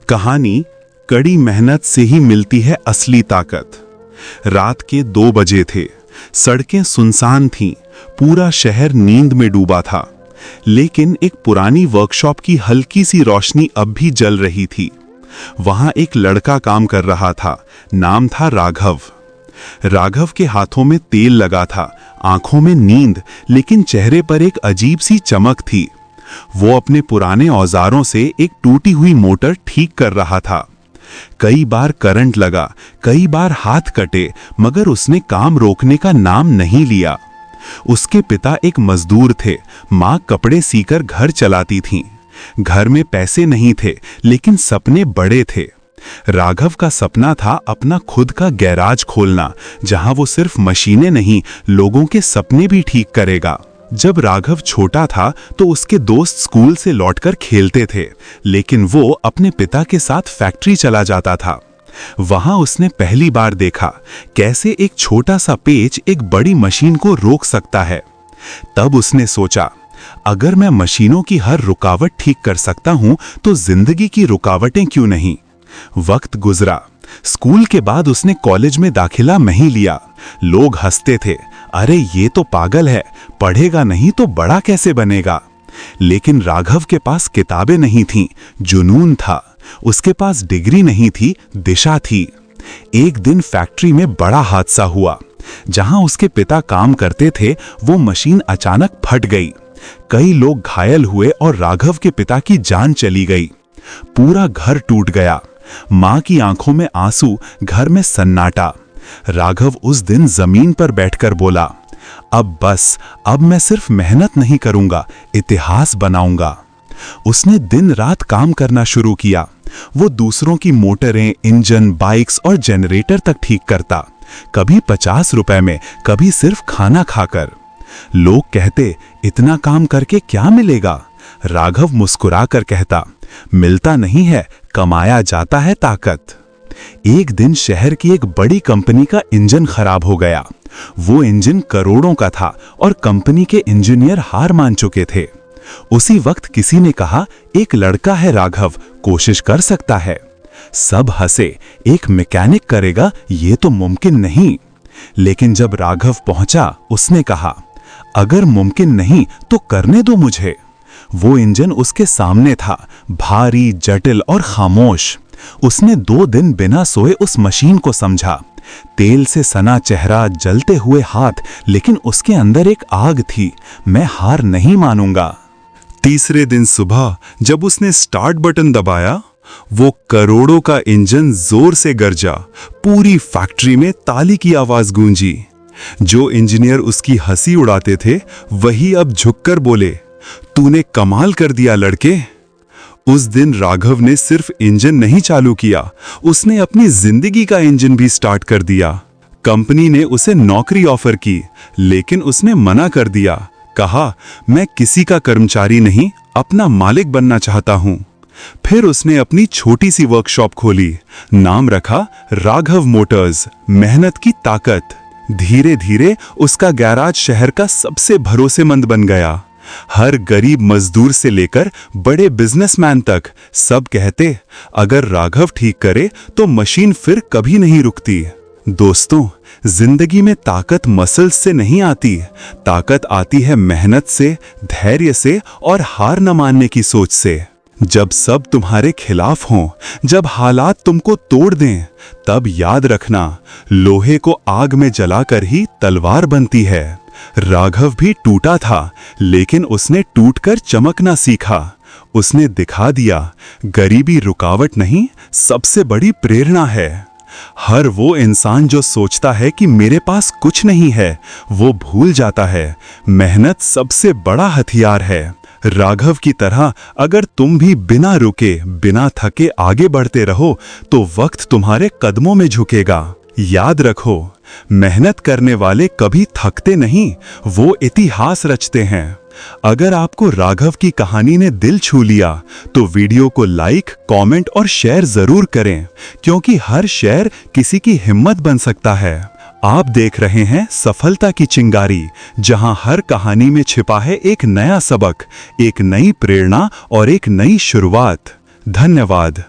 कहानी कड़ी मेहनत से ही मिलती है असली ताकत। रात के 2 बजे थे। सड़कें सुनसान थीं, पूरा शहर नींद में डूबा था। लेकिन एक पुरानी वर्कशॉप की हल्की सी रोशनी अब भी जल रही थी। वहां एक लड़का काम कर रहा था। नाम था राघव। राघव के हाथों में तेल लगा था, आंखों में नींद, लेकिन चेहरे पर एक अजीब सी चमक थी। वो अपने पुराने औजारों से एक टूटी हुई मोटर ठीक कर रहा था। कई बार करंट लगा, कई बार हाथ कटे, मगर उसने काम रोकने का नाम नहीं लिया। उसके पिता एक मजदूर थे, माँ कपड़े सीकर घर चलाती थीं। घर में पैसे नहीं थे, लेकिन सपने बड़े थे। राघव का सपना था अपना खुद का गैराज खोलना, जहां वो सिर्फ मशीनें नहीं, लोगों के सपने भी ठीक करेगा। जब राघव छोटा था तो उसके दोस्त स्कूल से लौटकर खेलते थे, लेकिन वो अपने पिता के साथ फैक्ट्री चला जाता था। वहां उसने पहली बार देखा कैसे एक छोटा सा पेच एक बड़ी मशीन को रोक सकता है। तब उसने सोचा, अगर मैं मशीनों की हर रुकावट ठीक कर सकता हूं तो जिंदगी की रुकावटें क्यों नहीं। वक्त गुजरा। स्कूल के बाद उसने कॉलेज में दाखिला नहीं लिया। लोग हंसते थे, अरे ये तो पागल है, पढ़ेगा नहीं तो बड़ा कैसे बनेगा। लेकिन राघव के पास किताबें नहीं थीं, जुनून था। उसके पास डिग्री नहीं थी, दिशा थी। एक दिन फैक्ट्री में बड़ा हादसा हुआ। जहां उसके पिता काम करते थे, वो मशीन अचानक फट गई। कई लोग घायल हुए और राघव के पिता की जान चली गई। पूरा घर टूट गया। मां की आंखों में आंसू, घर में सन्नाटा। राघव उस दिन जमीन पर बैठकर बोला, अब बस, अब मैं सिर्फ मेहनत नहीं करूंगा, इतिहास बनाऊंगा। उसने दिन रात काम करना शुरू किया। वो दूसरों की मोटरें, इंजन, बाइक्स और जनरेटर तक ठीक करता, कभी 50 रुपए में, कभी सिर्फ खाना खाकर। लोग कहते, इतना काम करके क्या मिलेगा? राघव मुस्कुराकर कहता, मिलता नहीं है, कमाया जाता है ताकत। एक दिन शहर की एक बड़ी कंपनी का इंजन खराब हो गया। वो इंजन करोड़ों का था और कंपनी के इंजीनियर हार मान चुके थे। उसी वक्त किसी ने कहा, एक लड़का है राघव, कोशिश कर सकता है। सब हंसे, एक मैकेनिक करेगा, ये तो मुमकिन नहीं। लेकिन जब राघव पहुंचा, उसने कहा, अगर मुमकिन नहीं तो करने दो मुझे। वो इंजन उसके सामने था, भारी, जटिल और खामोश। उसने 2 दिन बिना सोए उस मशीन को समझा। तेल से सना चेहरा, जलते हुए हाथ, लेकिन उसके अंदर एक आग थी, मैं हार नहीं मानूंगा। तीसरे दिन सुबह जब उसने स्टार्ट बटन दबाया, वो करोड़ों का इंजन जोर से गरजा। पूरी फैक्ट्री में ताली की आवाज गूंजी। जो इंजीनियर उसकी हंसी उड़ाते थे, वही अब झुककर बोले, तूने कमाल कर दिया लड़के। उस दिन राघव ने सिर्फ इंजन नहीं चालू किया, उसने अपनी जिंदगी का इंजन भी स्टार्ट कर दिया। कंपनी ने उसे नौकरी ऑफर की, लेकिन उसने मना कर दिया। कहा, मैं किसी का कर्मचारी नहीं, अपना मालिक बनना चाहता हूं। फिर उसने अपनी छोटी सी वर्कशॉप खोली। नाम रखा राघव मोटर्स, मेहनत की ताकत। धीरे धीरे उसका गैराज शहर का सबसे भरोसेमंद बन गया। हर गरीब मजदूर से लेकर बड़े बिजनेसमैन तक सब कहते, अगर राघव ठीक करे तो मशीन फिर कभी नहीं रुकती। दोस्तों, जिंदगी में ताकत मसल्स से नहीं आती, ताकत आती है मेहनत से, धैर्य से और हार न मानने की सोच से। जब सब तुम्हारे खिलाफ हों, जब हालात तुमको तोड़ दें, तब याद रखना, लोहे को आग में जलाकर ही तलवार बनती है। राघव भी टूटा था, लेकिन उसने टूटकर चमकना सीखा। उसने दिखा दिया, गरीबी रुकावट नहीं, सबसे बड़ी प्रेरणा है। हर वो इंसान जो सोचता है कि मेरे पास कुछ नहीं है, वो भूल जाता है, मेहनत सबसे बड़ा हथियार है। राघव की तरह अगर तुम भी बिना रुके, बिना थके आगे बढ़ते रहो, तो वक्त तुम्हारे कदमों में झुकेगा। याद रखो, मेहनत करने वाले कभी थकते नहीं, वो इतिहास रचते हैं। अगर आपको राघव की कहानी ने दिल छू लिया, तो वीडियो को लाइक, कमेंट और शेयर जरूर करें, क्योंकि हर शेयर किसी की हिम्मत बन सकता है। आप देख रहे हैं सफलता की चिंगारी, जहां हर कहानी में छिपा है एक नया सबक, एक नई प्रेरणा और एक नई शुरुआत। धन्यवाद।